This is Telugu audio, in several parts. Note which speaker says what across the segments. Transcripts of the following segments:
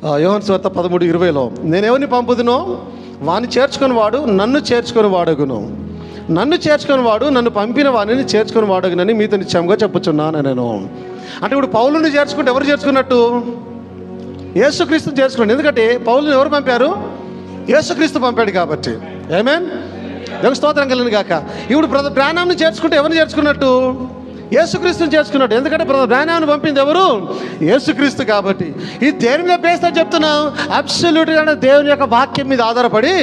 Speaker 1: యోహాను సువార్త 13:20లో నేను ఎవరిని పంపుదునో వాని చేర్చుకొని వాడు నన్ను చేర్చుకొని వాడగును, నన్ను చేర్చుకొని వాడు నన్ను పంపిన వాడిని చేర్చుకొని వాడగునని మీతో నిశ్చయంగా చెప్పుచున్నాను నేను. అంటే ఇప్పుడు పౌలుని చేర్చుకుంటే ఎవరు చేర్చుకున్నట్టు? యేసుక్రీస్తుని చేర్చుకోండి. ఎందుకంటే పౌలుని ఎవరు పంపారు? యేసుక్రీస్తు పంపాడు కాబట్టి. ఆమేన్. దేవుని స్తోత్రం కలుగును గాక. ఇప్పుడు బ్రదర్ బ్రానమ్ని చేర్చుకుంటే ఎవరిని చేర్చుకున్నట్టు? యేసుక్రీస్తుని చేర్చుకున్నట్టు. ఎందుకంటే బ్రదర్ బ్రానమ్ని పంపింది ఎవరు? యేసుక్రీస్తు కాబట్టి. ఇది దేని మీద బేస్తో చెప్తున్నాం? అబ్సల్యూట్గా దేవుని యొక్క వాక్యం మీద ఆధారపడి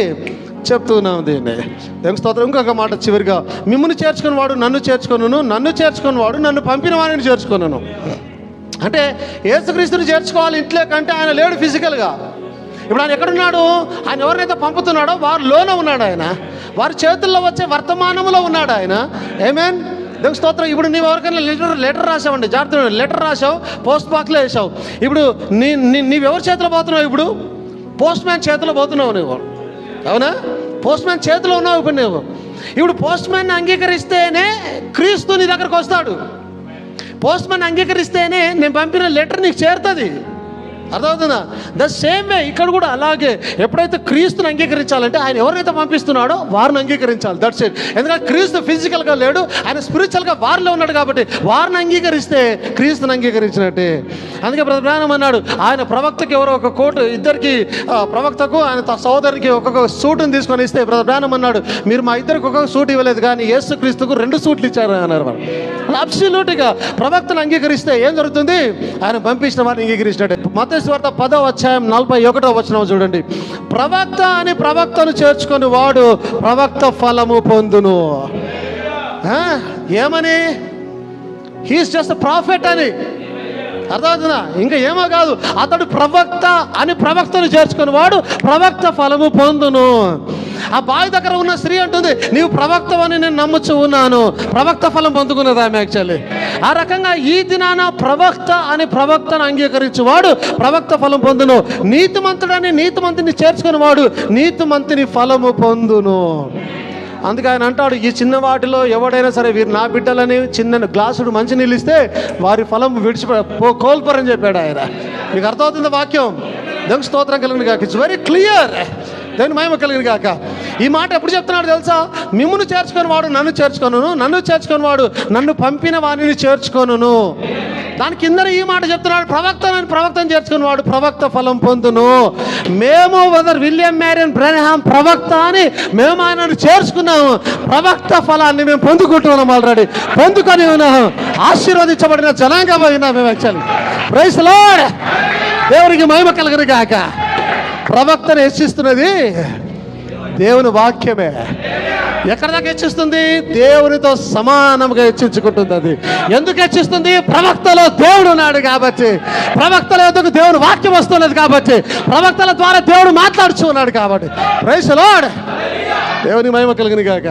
Speaker 1: చెప్తున్నాం దీన్ని. దేవుని స్తోత్రం. ఇంకొక మాట చివరిగా, మిమ్మల్ని చేర్చుకుని వాడు నన్ను చేర్చుకొనును, నన్ను చేర్చుకుని వాడు నన్ను పంపిన వాడిని చేర్చుకొనును. అంటే యేసుక్రీస్తుని చేర్చుకోవాలి ఇంట్లో కంటే ఆయన లేడు ఫిజికల్గా. ఇప్పుడు ఆయన ఎక్కడున్నాడు? ఆయన ఎవరినైతే పంపుతున్నాడో వారిలోనే ఉన్నాడు ఆయన, వారి చేతుల్లో వచ్చే వర్తమానంలో ఉన్నాడు ఆయన. ఆమేన్. దేవుని స్తోత్రం. ఇప్పుడు నీవు ఎవరికైనా లెటర్ రాసావండి, జాగ్రత్త, లెటర్ రాసావు, పోస్ట్ బాక్స్లో వేసావు. ఇప్పుడు నీవెవరి చేతిలో పోతున్నావు? ఇప్పుడు పోస్ట్ మ్యాన్ చేతిలో పోతున్నావు నువ్వు, అవునా? పోస్ట్ మ్యాన్ చేతిలో ఉన్నావు ఇప్పుడు నువ్వు. ఇప్పుడు పోస్ట్ మ్యాన్ని అంగీకరిస్తేనే క్రీస్తు నీ దగ్గరకు వస్తాడు. పోస్ట్ మ్యాన్ అంగీకరిస్తేనే నేను పంపిన లెటర్ నీకు చేరుతుంది. అర్థమవుతుందా? ద సేమ్ వే ఇక్కడ కూడా అలాగే. ఎప్పుడైతే క్రీస్తుని అంగీకరించాలంటే ఆయన ఎవరైతే పంపిస్తున్నాడో వారిని అంగీకరించాలి. That's it. ఎందుకంటే క్రీస్తు ఫిజికల్గా లేడు, ఆయన స్పిరిచువల్గా వారిలో ఉన్నాడు కాబట్టి వారిని అంగీకరిస్తే క్రీస్తుని అంగీకరించినట్టే. అందుకే బ్రదర్ బ్రానమ్ అన్నాడు, ఆయన ప్రవక్తకి ఎవరో ఒక కోటు, ఇద్దరికి ప్రవక్తకు ఆయన సోదరికి ఒక్కొక్క సూటుని తీసుకొని ఇస్తే బ్రదర్ బ్రానమ్ అన్నాడు, మీరు మా ఇద్దరికి ఒక్కొక్క సూట్ ఇవ్వలేదు కానీ యేసుక్రీస్తుకు 2 సూట్లు ఇచ్చారు అన్నారు. వాళ్ళు అబ్సల్యూట్గా ప్రవక్తను అంగీకరిస్తే ఏం జరుగుతుంది? ఆయన పంపించిన వారిని అంగీకరించినట్టే. మత్తయి సువార్త 10:41 చూడండి. ప్రవక్త అని ప్రవక్తను చేర్చుకొని వాడు ప్రవక్త ఫలము పొందును. ఏమని? హీస్ జస్ట్ ప్రాఫెట్ అని. అర్థమవుతుందా? ఇంకా ఏమో కాదు, అతడు ప్రవక్త అని ప్రవక్తను చేర్చుకుని వాడు ప్రవక్త ఫలము పొందును. ఆ బావి దగ్గర ఉన్న స్త్రీ అంటుంది, నీవు ప్రవక్తవని నేను నమ్ముచు ఉన్నాను. ప్రవక్త ఫలం పొందుకున్నది ఆమె యాక్చువల్లీ. ఆ రకంగా ఈ దినాన ప్రవక్త అని ప్రవక్తను అంగీకరించు వాడు ప్రవక్త ఫలం పొందును. నీతిమంతుడని నీతిమంతుని చేర్చుకుని వాడు నీతిమంతుని ఫలము పొందును. అందుకే ఆయన అంటాడు, ఈ చిన్న వాటిలో ఎవడైనా సరే వీరు నా బిడ్డలని చిన్న గ్లాసుడు మంచినీళ్ళు ఇస్తే వారి ఫలం కోల్పోరని చెప్పాడు ఆయన. మీకు అర్థమవుతుంది వాక్యం? దేవుని స్తోత్రం కలిగిన కాక. It's very clear. దేవుని మహిమ కలిగిన కాక. ఈ మాట ఎప్పుడు చెప్తున్నాడు తెలుసా? మిమ్మును చేర్చుకొని వాడు నన్ను చేర్చుకొనును, నన్ను చేర్చుకొని వాడు నన్ను పంపిన వారిని చేర్చుకొనును. దాని కింద ఈ మాట చెప్తున్నాడు, ప్రవక్తను చేర్చుకుని వాడు ప్రవక్త ఫలం పొందును. మేము బ్రదర్ విలియం మ్యారియన్ బ్రెన్హామ్ ప్రవక్త అని మేము ఆయనను చేర్చుకున్నాము. ప్రవక్త ఫలాన్ని మేము పొందుకుంటున్నాం, ఆల్రెడీ పొందుకొని ఉన్నాము. ఆశీర్వదించబడిన జనాంగం అయినా మేము యాక్చువల్లీ. Praise lord. దేవునికి మహిమ కలుగును గాక. ప్రవక్తను హెచ్చిస్తున్నది దేవుని వాక్యమే. ఎక్కడ దాకా హెచ్చిస్తుంది? దేవునితో సమానంగా హెచ్చించుకుంటుంది. అది ఎందుకు హెచ్చిస్తుంది? ప్రవక్తలో దేవుడు ఉన్నాడు కాబట్టి, ప్రవక్తల ఎందుకు దేవుని వాక్యం వస్తున్నది కాబట్టి, ప్రవక్తల ద్వారా దేవుడు మాట్లాడుచు ఉన్నాడు కాబట్టి. Praise Lord. దేవుని మహిమ కలుగును గాక.